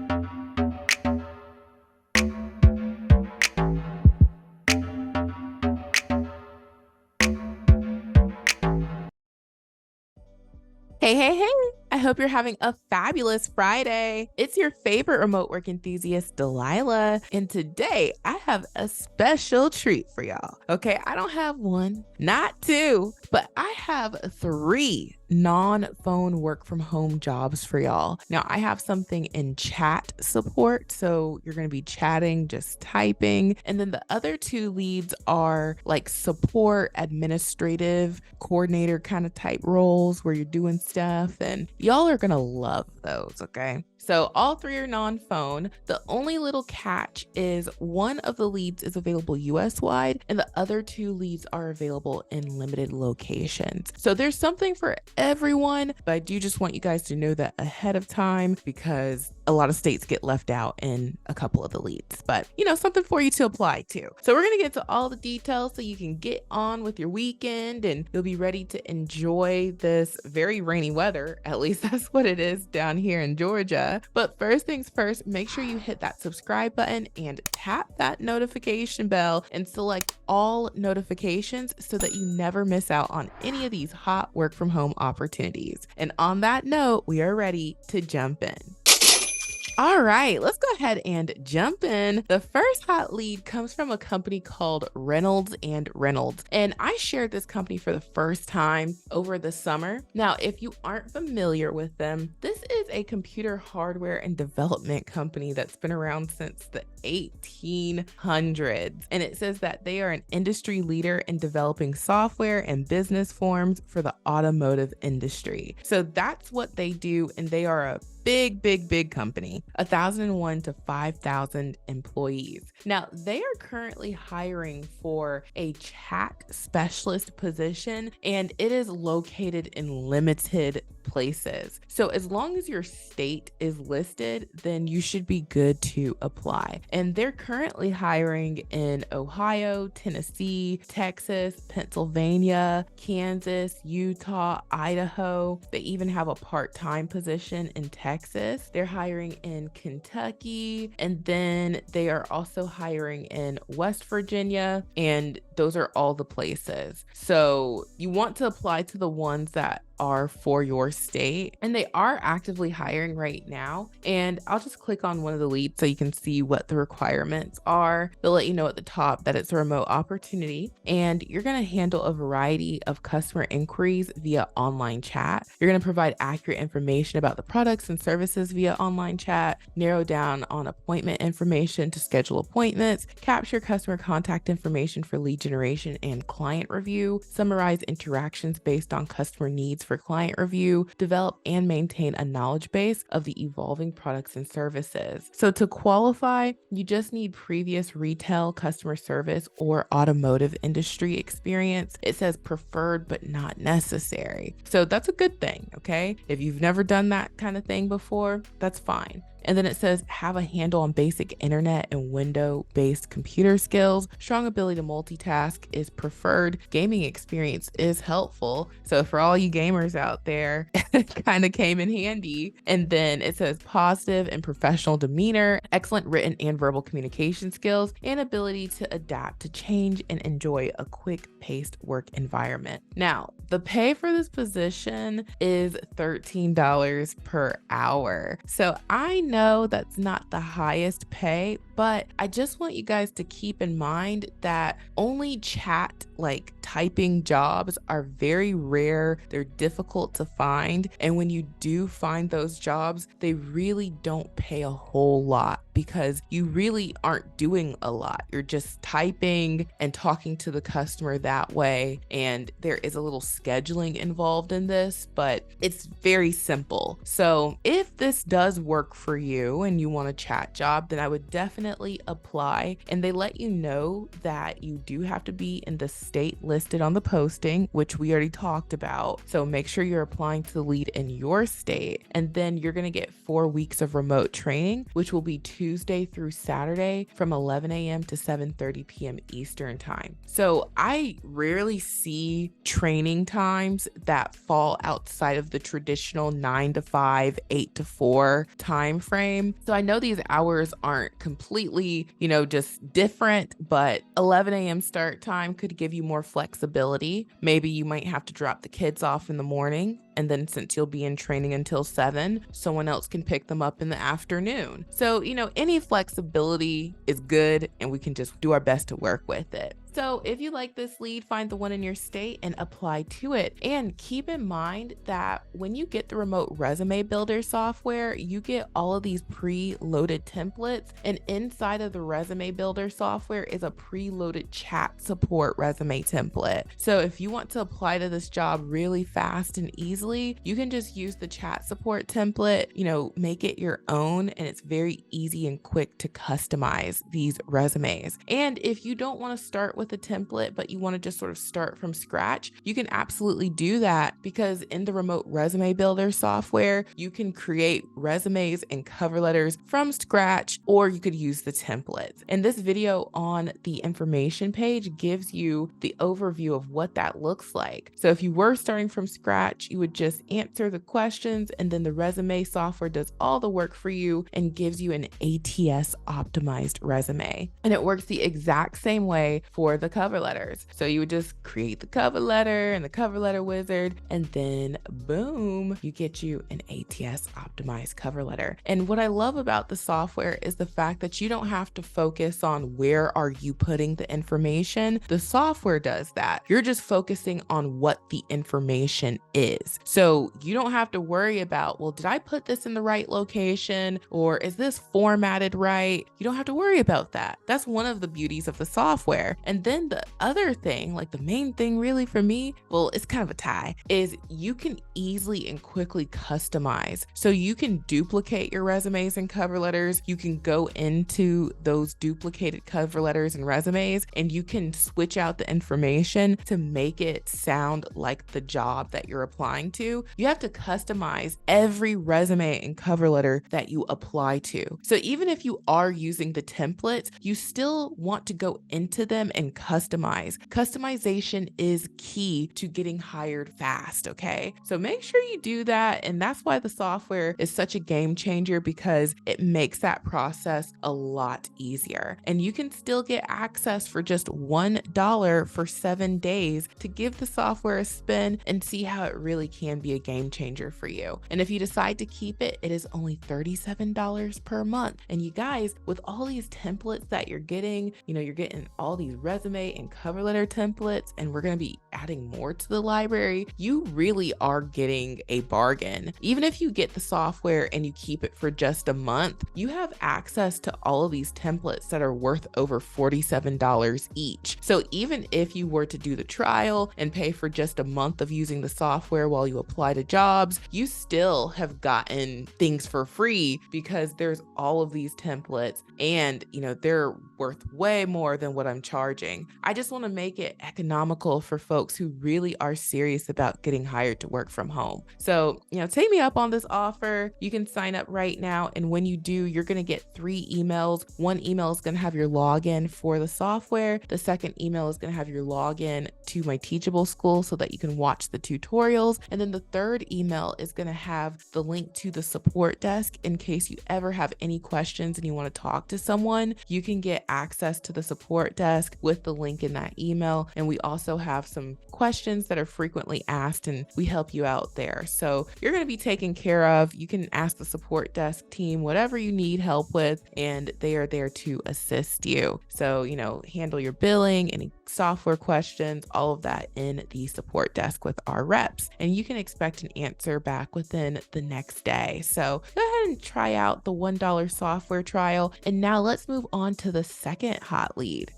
Hey, hey, hey. I hope you're having a fabulous Friday. It's your favorite remote work enthusiast, Delilah. And today I have a special treat for y'all. Okay, I don't have one, not two, but I have three non-phone work from home jobs for y'all. Now, I have something in chat support. So you're going to be chatting, just typing. And then the other two leads are like support, administrative, coordinator kind of type roles where you're doing stuff. And y'all are going to love those. Okay. So all three are non-phone. The only little catch is one of the leads is available US wide and the other two leads are available in limited locations. So there's something for everyone, but I do just want you guys to know that ahead of time because a lot of states get left out in a couple of the leads, but something for you to apply to. So we're going to get to all the details so you can get on with your weekend and you'll be ready to enjoy this very rainy weather. At least that's what it is down here in Georgia. But first things first, make sure you hit that subscribe button and tap that notification bell and select all notifications so that you never miss out on any of these hot work from home opportunities. And on that note, we are ready to jump in. All right, let's go ahead and jump in. The first hot lead comes from a company called Reynolds and Reynolds, and I shared this company for the first time over the summer. Now, if you aren't familiar with them, this is a computer hardware and development company that's been around since the 1800s, and it says that they are an industry leader in developing software and business forms for the automotive industry. So that's what they do, and they are a big company, 1,001 to 5,000 employees. Now, they are currently hiring for a chat specialist position, and it is located in limited places. So as long as your state is listed, then you should be good to apply. And they're currently hiring in Ohio, Tennessee, Texas, Pennsylvania, Kansas, Utah, Idaho. They even have a part-time position in Texas. They're hiring in Kentucky, and then they are also hiring in West Virginia, and those are all the places. So you want to apply to the ones that are for your state, and they are actively hiring right now. And I'll just click on one of the leads so you can see what the requirements are. They'll let you know at the top that it's a remote opportunity, and you're going to handle a variety of customer inquiries via online chat. You're going to provide accurate information about the products and services via online chat, narrow down on appointment information to schedule appointments, capture customer contact information for lead generation and client review, summarize interactions based on customer needs for client review, develop and maintain a knowledge base of the evolving products and services. So to qualify, you just need previous retail, customer service, or automotive industry experience. It says preferred but not necessary. So that's a good thing, okay? If you've never done that kind of thing before, that's fine. And then it says have a handle on basic internet and window-based computer skills. Strong ability to multitask is preferred. Gaming experience is helpful. So for all you gamers out there, it kind of came in handy. And then it says positive and professional demeanor, excellent written and verbal communication skills, and ability to adapt to change and enjoy a quick-paced work environment. Now, the pay for this position is $13 per hour. So I know that's not the highest pay, but I just want you guys to keep in mind that only chat, like typing jobs, are very rare. They're difficult to find. And when you do find those jobs, they really don't pay a whole lot because you really aren't doing a lot. You're just typing and talking to the customer that way. And there is a little scheduling involved in this, but it's very simple. So if this does work for you and you want a chat job, then I would definitely definitely apply. And they let you know that you do have to be in the state listed on the posting, which we already talked about. So make sure you're applying to the lead in your state. And then you're going to get 4 weeks of remote training, which will be Tuesday through Saturday from 11 a.m. to 7:30 p.m. Eastern time. So I rarely see training times that fall outside of the traditional 9 to 5, 8 to 4 time frame. So I know these hours aren't completely, just different, but 11 a.m. start time could give you more flexibility. Maybe you might have to drop the kids off in the morning, and then since you'll be in training until 7, someone else can pick them up in the afternoon. So, any flexibility is good, and we can just do our best to work with it. So if you like this lead, find the one in your state and apply to it. And keep in mind that when you get the remote resume builder software, you get all of these pre-loaded templates, and inside of the resume builder software is a pre-loaded chat support resume template. So if you want to apply to this job really fast and easily, you can just use the chat support template, make it your own, and it's very easy and quick to customize these resumes. And if you don't want to start with a template, but you want to just sort of start from scratch, you can absolutely do that, because in the remote resume builder software, you can create resumes and cover letters from scratch, or you could use the templates. And this video on the information page gives you the overview of what that looks like. So if you were starting from scratch, you would just answer the questions, and then the resume software does all the work for you and gives you an ATS optimized resume. And it works the exact same way for the cover letters. So you would just create the cover letter and the cover letter wizard, and then boom, you get you an ATS optimized cover letter. And what I love about the software is the fact that you don't have to focus on where are you putting the information. The software does that. You're just focusing on what the information is. So you don't have to worry about, well, did I put this in the right location, or is this formatted right? You don't have to worry about that. That's one of the beauties of the software. And then the other thing, like the main thing really for me, well, it's kind of a tie, is you can easily and quickly customize. So you can duplicate your resumes and cover letters. You can go into those duplicated cover letters and resumes, and you can switch out the information to make it sound like the job that you're applying to. You have to customize every resume and cover letter that you apply to. So even if you are using the templates, you still want to go into them and customize. Customization is key to getting hired fast, okay? So make sure you do that. And that's why the software is such a game changer, because it makes that process a lot easier. And you can still get access for just $1 for 7 days to give the software a spin and see how it really can be a game changer for you. And if you decide to keep it, it is only $37 per month. And you guys, with all these templates that you're getting, you're getting all these resume and cover letter templates, and we're going to be adding more to the library, you really are getting a bargain. Even if you get the software and you keep it for just a month, you have access to all of these templates that are worth over $47 each. So even if you were to do the trial and pay for just a month of using the software while you apply to jobs, you still have gotten things for free, because there's all of these templates, and they're worth way more than what I'm charging. I just want to make it economical for folks who really are serious about getting hired to work from home. So, take me up on this offer. You can sign up right now. And when you do, you're going to get 3 emails. One email is going to have your login for the software. The second email is going to have your login to my Teachable School so that you can watch the tutorials. And then the third email is going to have the link to the support desk in case you ever have any questions and you want to talk to someone. You can get access to the support desk with the link in that email. And we also have some questions that are frequently asked, and we help you out there. So you're going to be taken care of. You can ask the support desk team whatever you need help with, and they are there to assist you. So, handle your billing, any software questions, all of that in the support desk with our reps. And you can expect an answer back within the next day. So go ahead and try out the $1 software trial. And now let's move on to the second hot lead.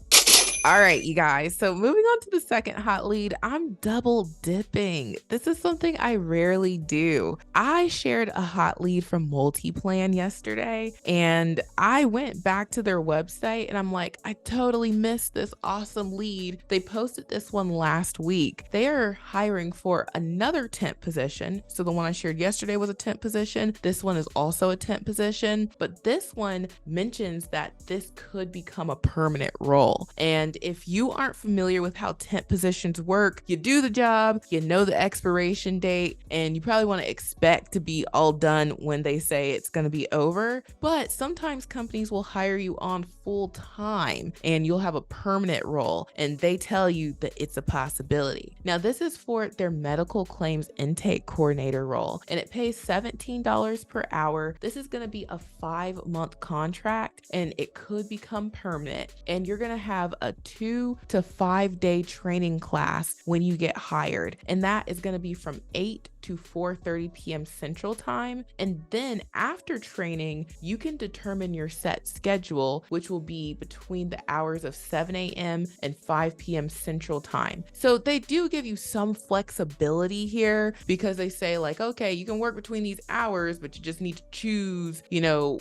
All right, you guys. So moving on to the second hot lead, I'm double dipping. This is something I rarely do. I shared a hot lead from Multiplan yesterday, and I went back to their website and I'm like, I totally missed this awesome lead. They posted this one last week. They are hiring for another temp position. So the one I shared yesterday was a temp position. This one is also a temp position, but this one mentions that this could become a permanent role. And if you aren't familiar with how temp positions work, you do the job, you know the expiration date, and you probably want to expect to be all done when they say it's going to be over. But sometimes companies will hire you on full time and you'll have a permanent role, and they tell you that it's a possibility. Now, this is for their medical claims intake coordinator role, and it pays $17 per hour. This is going to be a 5-month contract, and it could become permanent. And you're going to have a 2 to 5 day training class when you get hired, and that is going to be from 8 to 4:30 p.m. Central Time. And then after training, you can determine your set schedule, which will be between the hours of 7 a.m. and 5 p.m. Central Time. So they do give you some flexibility here, because they say like, okay, you can work between these hours, but you just need to choose,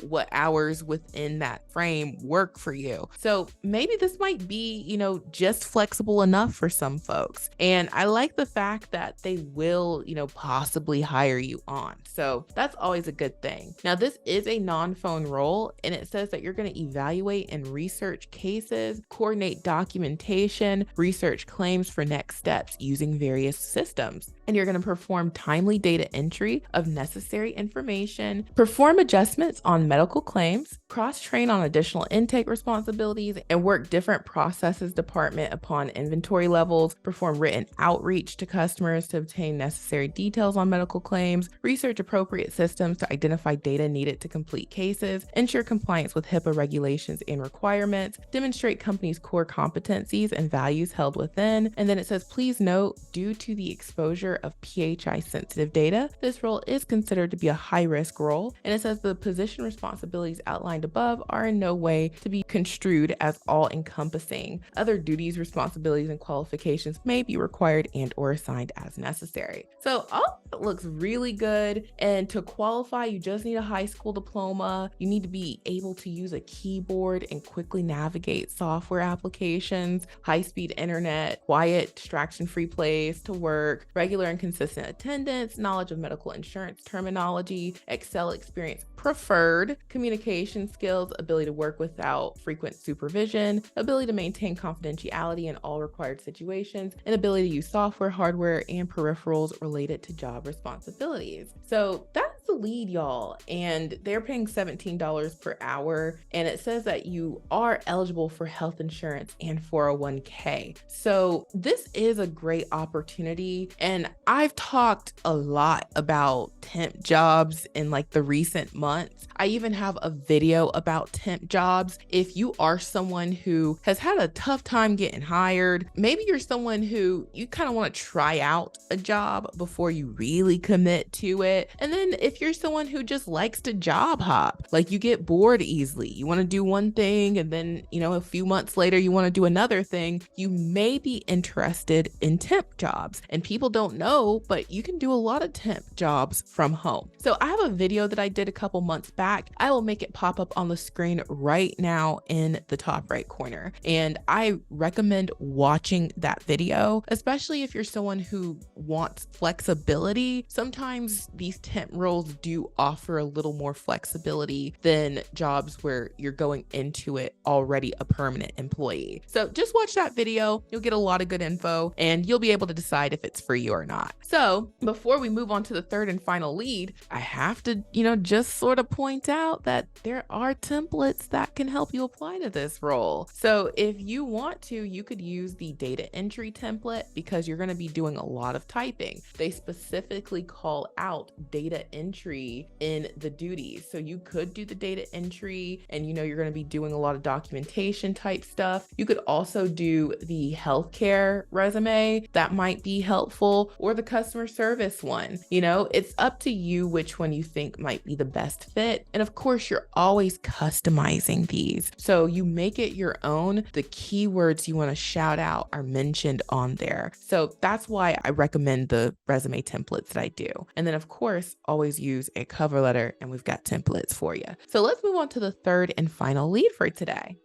what hours within that frame work for you. So maybe this might be, just flexible enough for some folks. And I like the fact that they will, possibly hire you on. So that's always a good thing. Now, this is a non-phone role, and it says that you're going to evaluate and research cases, coordinate documentation, research claims for next steps using various systems. And you're going to perform timely data entry of necessary information, perform adjustments on medical claims, cross-train on additional intake responsibilities, and work different processes department upon inventory levels, perform written outreach to customers to obtain necessary details on medical claims, research appropriate systems to identify data needed to complete cases, ensure compliance with HIPAA regulations and requirements, demonstrate company's core competencies and values held within. And then it says, please note, due to the exposure of PHI sensitive data, this role is considered to be a high risk role. And it says the position responsibilities outlined above are in no way to be construed as all encompassing. Other duties, responsibilities, and qualifications may be required and or assigned as necessary. So all that looks really good. And to qualify, you just need a high school diploma. You need to be able to use a keyboard and quickly navigate software applications, high-speed internet, quiet, distraction-free place to work, regular and consistent attendance, knowledge of medical insurance terminology, Excel experience preferred, communication skills, ability to work without frequent supervision, ability to maintain confidentiality in all required situations, and ability to use software, hardware, and peripherals related to job responsibilities. So that's the lead, y'all. And they're paying $17 per hour. And it says that you are eligible for health insurance and 401k. So this is a great opportunity. And I've talked a lot about temp jobs in like the recent months. I even have a video about temp jobs. If you are someone who has had a tough time getting hired, maybe you're someone who you kind of want to try out a job before you really commit to it. And then if you're someone who just likes to job hop, like you get bored easily, you want to do one thing and then, a few months later you want to do another thing, you may be interested in temp jobs. And people don't know, but you can do a lot of temp jobs from home. So I have a video that I did a couple months back. I will make it pop up on the screen right now in the top right corner. And I recommend watching that video, especially if you're someone who wants flexibility. Sometimes these temp roles do offer a little more flexibility than jobs where you're going into it already a permanent employee. So just watch that video. You'll get a lot of good info and you'll be able to decide if it's for you or not. So before we move on to the third and final lead, I have to, just sort of point out that there are templates that can help you apply to this role. So if you want to, you could use the data entry template because you're going to be doing a lot of typing. They specifically call out data entry entry in the duties. So you could do the data entry and you're going to be doing a lot of documentation type stuff. You could also do the healthcare resume. That might be helpful, or the customer service one. It's up to you which one you think might be the best fit. And of course, you're always customizing these. So you make it your own. The keywords you want to shout out are mentioned on there. So that's why I recommend the resume templates that I do. And then of course, always use a cover letter, and we've got templates for you. So let's move on to the third and final lead for today.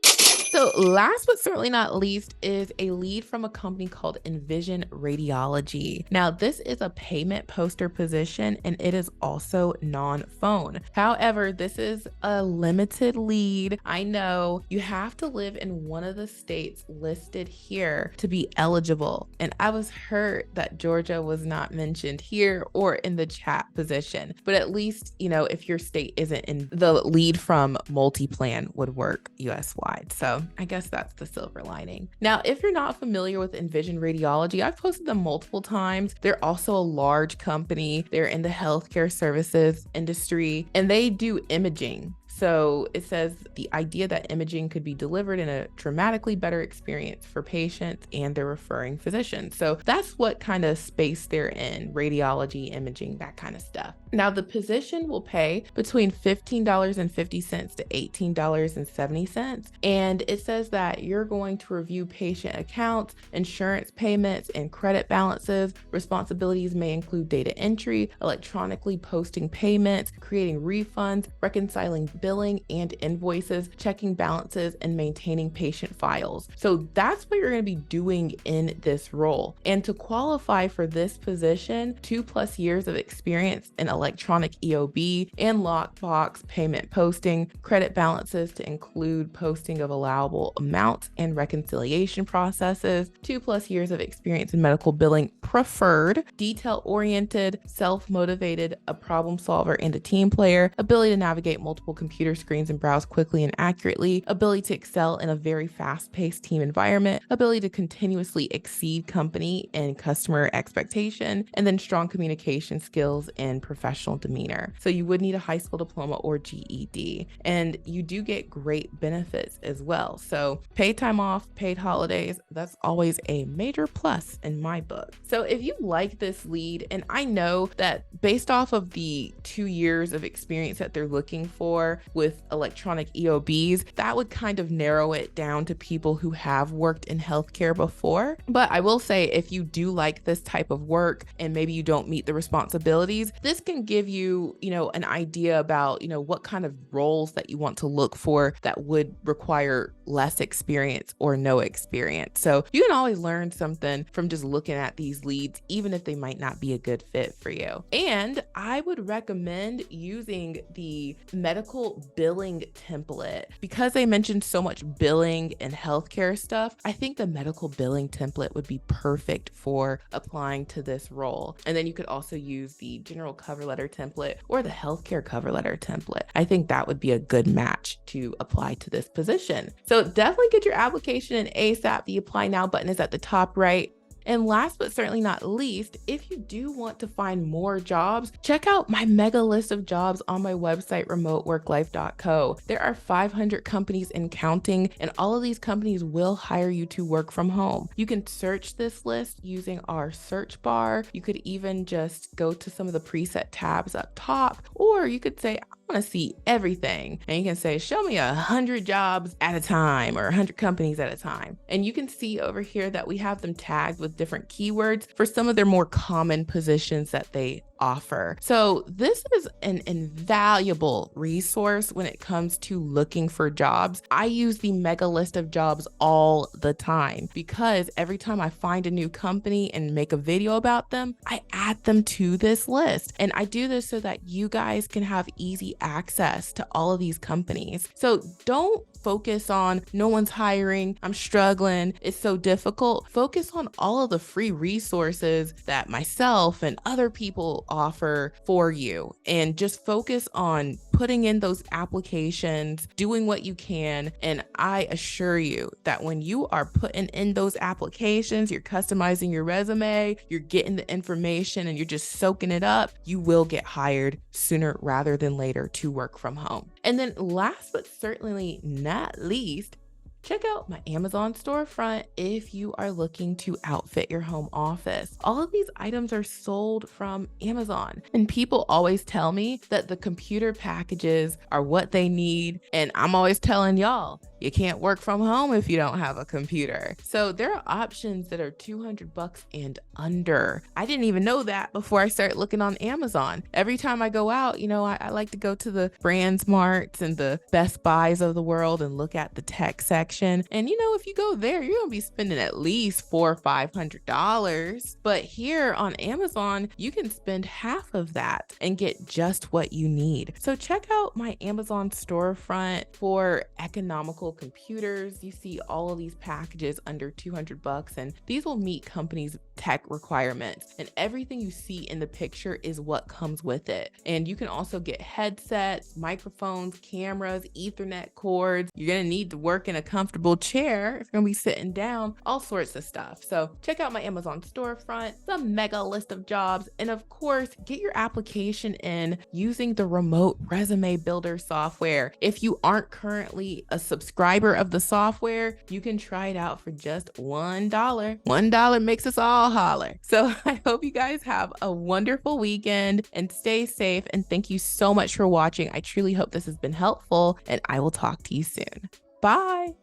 So last but certainly not least is a lead from a company called Envision Radiology. Now, this is a payment poster position, and it is also non-phone. However, this is a limited lead. I know you have to live in one of the states listed here to be eligible. And I was hurt that Georgia was not mentioned here or in the chat position. But at least, if your state isn't in, the lead from multi-plan would work US-wide. So I guess that's the silver lining. Now, if you're not familiar with Envision Radiology, I've posted them multiple times. They're also a large company. They're in the healthcare services industry, and they do imaging. So it says the idea that imaging could be delivered in a dramatically better experience for patients and their referring physicians. So that's what kind of space they're in: radiology, imaging, that kind of stuff. Now, the position will pay between $15.50 to $18.70. And it says that you're going to review patient accounts, insurance payments, and credit balances. Responsibilities may include data entry, electronically posting payments, creating refunds, reconciling billing and invoices, checking balances, and maintaining patient files. So that's what you're going to be doing in this role. And to qualify for this position, 2+ years of experience in electronic EOB and lockbox payment posting, credit balances to include posting of allowable amounts and reconciliation processes, 2+ years of experience in medical billing preferred, detail-oriented, self-motivated, a problem solver and a team player, ability to navigate multiple computer screens and browse quickly and accurately, ability to excel in a very fast-paced team environment, ability to continuously exceed company and customer expectation, and then strong communication skills and professional demeanor. So you would need a high school diploma or GED, and you do get great benefits as well. So paid time off, paid holidays, that's always a major plus in my book. So if you like this lead, and I know that based off of the 2 years of experience that they're looking for with electronic EOBs, that would kind of narrow it down to people who have worked in healthcare before. But I will say, if you do like this type of work and maybe you don't meet the responsibilities, this can give you, an idea about, what kind of roles that you want to look for that would require less experience or no experience. So you can always learn something from just looking at these leads, even if they might not be a good fit for you. And I would recommend using the medical billing template. Because they mentioned so much billing and healthcare stuff, I think the medical billing template would be perfect for applying to this role. And then you could also use the general cover letter template or the healthcare cover letter template. I think that would be a good match to apply to this position. So definitely get your application in ASAP. The apply now button is at the top right. And last but certainly not least, if you do want to find more jobs, check out my mega list of jobs on my website, remoteworklife.co. There are 500 companies and counting, and all of these companies will hire you to work from home. You can search this list using our search bar. You could even just go to some of the preset tabs up top, or you could say, I want to see everything. And you can say, show me 100 jobs at a time or 100 companies at a time. And you can see over here that we have them tagged with different keywords for some of their more common positions that they offer. So this is an invaluable resource when it comes to looking for jobs. I use the mega list of jobs all the time because every time I find a new company and make a video about them, I add them to this list. And I do this so that you guys can have easy access to all of these companies. So don't focus on no one's hiring, I'm struggling, it's so difficult. Focus on all of the free resources that myself and other people offer for you, and just focus on putting in those applications, doing what you can. And I assure you that when you are putting in those applications, you're customizing your resume, you're getting the information, and you're just soaking it up, you will get hired sooner rather than later to work from home. And then last but certainly not least, check out my Amazon storefront if you are looking to outfit your home office. All of these items are sold from Amazon, and people always tell me that the computer packages are what they need. And I'm always telling y'all, you can't work from home if you don't have a computer. So there are options that are $200 and under. I didn't even know that before I started looking on Amazon. Every time I go out, I like to go to the Brands Marts and the Best Buys of the world and look at the tech section. And if you go there, you're gonna be spending at least $400 or $500. But here on Amazon, you can spend half of that and get just what you need. So check out my Amazon storefront for economical computers. You see all of these packages under $200, and these will meet companies' tech requirements. And everything you see in the picture is what comes with it. And you can also get headsets, microphones, cameras, Ethernet cords. You're gonna need to work in a comfortable chair if you're gonna be sitting down, all sorts of stuff. So check out my Amazon storefront, the mega list of jobs, and of course, get your application in using the remote resume builder software. If you aren't currently a subscriber of the software, you can try it out for just $1. $1 makes us all holler. So I hope you guys have a wonderful weekend and stay safe. And thank you so much for watching. I truly hope this has been helpful, and I will talk to you soon. Bye.